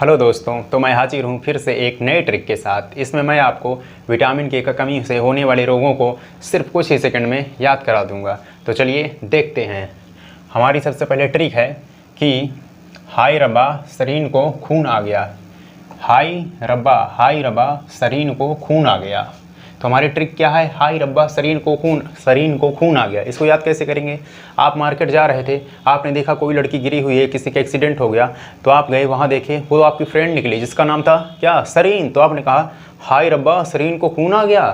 Hello दोस्तों, तो मैं हाजिर हूँ फिर से एक नए ट्रिक के साथ। इसमें मैं आपको विटामिन के की कमी से होने वाले रोगों को सिर्फ कुछ ही सेकंड में याद करा दूंगा। तो चलिए देखते हैं। हमारी सबसे पहले ट्रिक है कि हाय रब्बा शरीर को खून आ गया। हाय रब्बा शरीर को खून आ गया। तो हमारी ट्रिक क्या है? हाय रब्बा शरीर को खून आ गया। इसको याद कैसे करेंगे? आप मार्केट जा रहे थे, आपने देखा कोई लड़की गिरी हुई है, किसी का एक्सीडेंट हो गया, तो आप गए वहाँ देखे, वो आपकी फ्रेंड निकली जिसका नाम था क्या? सरीन। तो आपने कहा हाय रब्बा शरीर को खून आ गया।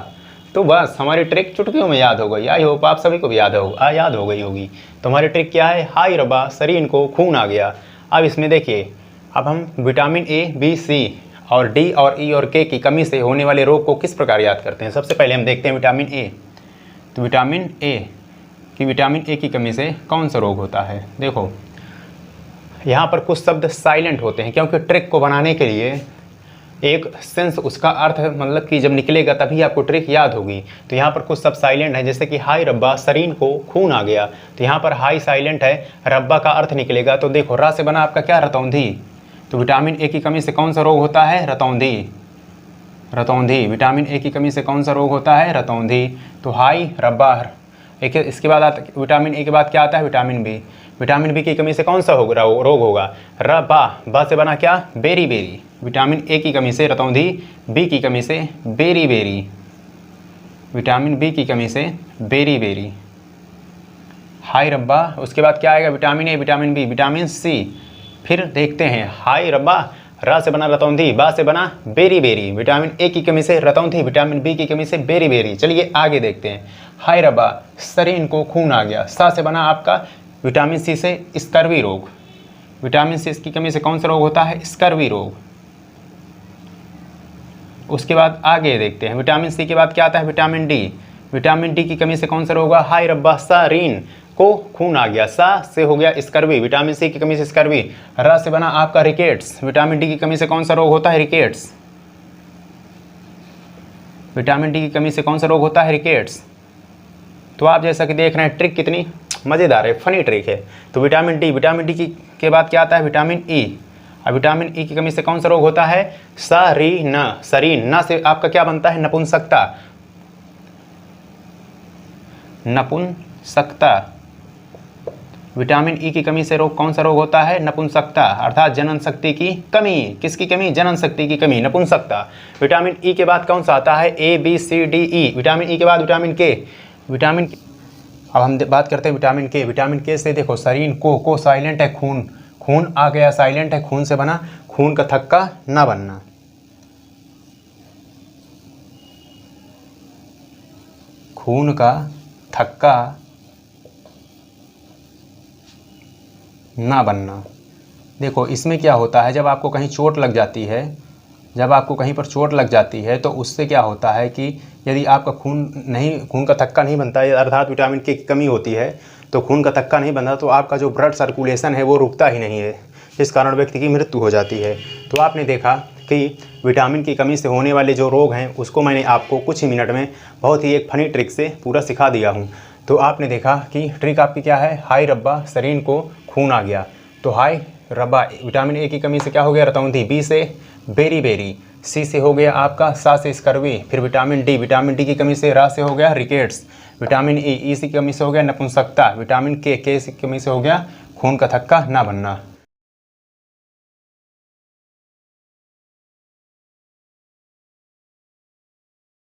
तो बस हमारी ट्रिक चुटकियों में याद हो गई। आई होप आप सभी को भी याद हो गई होगी। तो हमारी ट्रिक क्या है? हाय रब्बा शरीर को खून आ गया। अब इसमें देखिए, अब हम विटामिन ए, बी, सी और डी और ई और के की कमी से होने वाले रोग को किस प्रकार याद करते हैं। सबसे पहले हम देखते हैं विटामिन ए। तो विटामिन ए की कमी से कौन सा रोग होता है? देखो, यहाँ पर कुछ शब्द साइलेंट होते हैं क्योंकि ट्रिक को बनाने के लिए एक सेंस, उसका अर्थ मतलब कि जब निकलेगा तभी आपको ट्रिक याद होगी। तो यहाँ पर कुछ शब्द साइलेंट है, जैसे कि हाय रब्बा शरीर को खून आ गया। तो यहाँ पर हाई साइलेंट है, रब्बा का अर्थ निकलेगा। तो देखो, रा से बना आपका क्या? रतौंधी। तो विटामिन ए की कमी से कौन सा रोग होता है? रतौंधी। विटामिन ए की कमी से कौन सा रोग होता है? रतौंधी। तो हाय रब्बा। एक इसके बाद आता, विटामिन ए के बाद क्या आता है? Vitamin B. विटामिन बी की कमी से कौन सा रोग होगा? बा से बना क्या? बेरी। विटामिन ए की कमी से रतौंधी, बी की कमी से बेरी। विटामिन बी की कमी से बेरी। हाय रब्बा। उसके बाद क्या आएगा? Vitamin A, vitamin B, vitamin C. फिर देखते हैं, हाय रब्बा, रा से बना रतौंधी, बा से बना बेरी। विटामिन ए की कमी से रतौंधी, विटामिन बी की कमी से बेरी। चलिए आगे देखते हैं। हाय रब्बा शरीर को खून आ गया। सा से बना आपका विटामिन सी से स्कर्वी रोग। विटामिन सी की कमी से कौन सा रोग होता है? स्कर्वी रोग। उसके बाद आगे देखते हैं, विटामिन सी के बाद क्या आता है? Vitamin D. विटामिन डी की कमी से कौन सा रोग होगा? हाय रब्बा शरीर को खून आ गया। सा से हो गया स्कर्वी। विटामिन सी की कमी से स्कर्वी। र से बना आपका रिकेट्स। विटामिन डी की कमी से कौन सा रोग होता है? रिकेट्स। विटामिन डी की कमी से कौन सा रोग होता है? रिकेट्स। तो आप जैसा कि देख रहे हैं, ट्रिक कितनी मज़ेदार है, फनी ट्रिक है। तो विटामिन डी के बाद क्या आता है? Vitamin E. अब विटामिन ई की कमी से कौन सा रोग होता है? शरीर न से आपका क्या बनता है? नपुंसकता। विटामिन ई की कमी से रोग कौन सा रोग होता है? नपुंसकता, अर्थात जनन शक्ति की कमी। किसकी कमी? जनन शक्ति की कमी, नपुंसकता। विटामिन ई के बाद कौन सा आता है? ए, बी, सी, डी, ई। विटामिन ई के बाद विटामिन के। अब हम बात करते हैं विटामिन के। विटामिन के से देखो, शरीर को साइलेंट है, खून आ गया, साइलेंट है, खून से बना खून का थक्का ना बनना। खून का थक्का ना बनना। देखो, इसमें क्या होता है, जब आपको कहीं चोट लग जाती है, जब आपको कहीं पर चोट लग जाती है, तो उससे क्या होता है कि यदि आपका खून का थक्का नहीं बनता है, अर्थात विटामिन के की कमी होती है, तो खून का थक्का नहीं बनता, तो आपका जो ब्लड सर्कुलेशन है वो रुकता ही नहीं है, जिस कारण व्यक्ति की मृत्यु हो जाती है। तो आपने देखा कि विटामिन की कमी से होने वाले जो रोग हैं उसको मैंने आपको कुछ ही मिनट में बहुत ही एक फनी ट्रिक से पूरा सिखा दिया हूँ। तो आपने देखा कि ट्रिक आपकी क्या है? हाय रब्बा शरीर को खून आ गया। तो हाय रब्बा, विटामिन ए की कमी से क्या हो गया? रतौंधी। बी से बेरी। सी से हो गया आपका सा से स्कर्वी। फिर विटामिन डी की कमी से रा से हो गया रिकेट्स। विटामिन ई की कमी से हो गया नपुंसकता। विटामिन के की कमी से हो गया खून का थक्का ना बनना।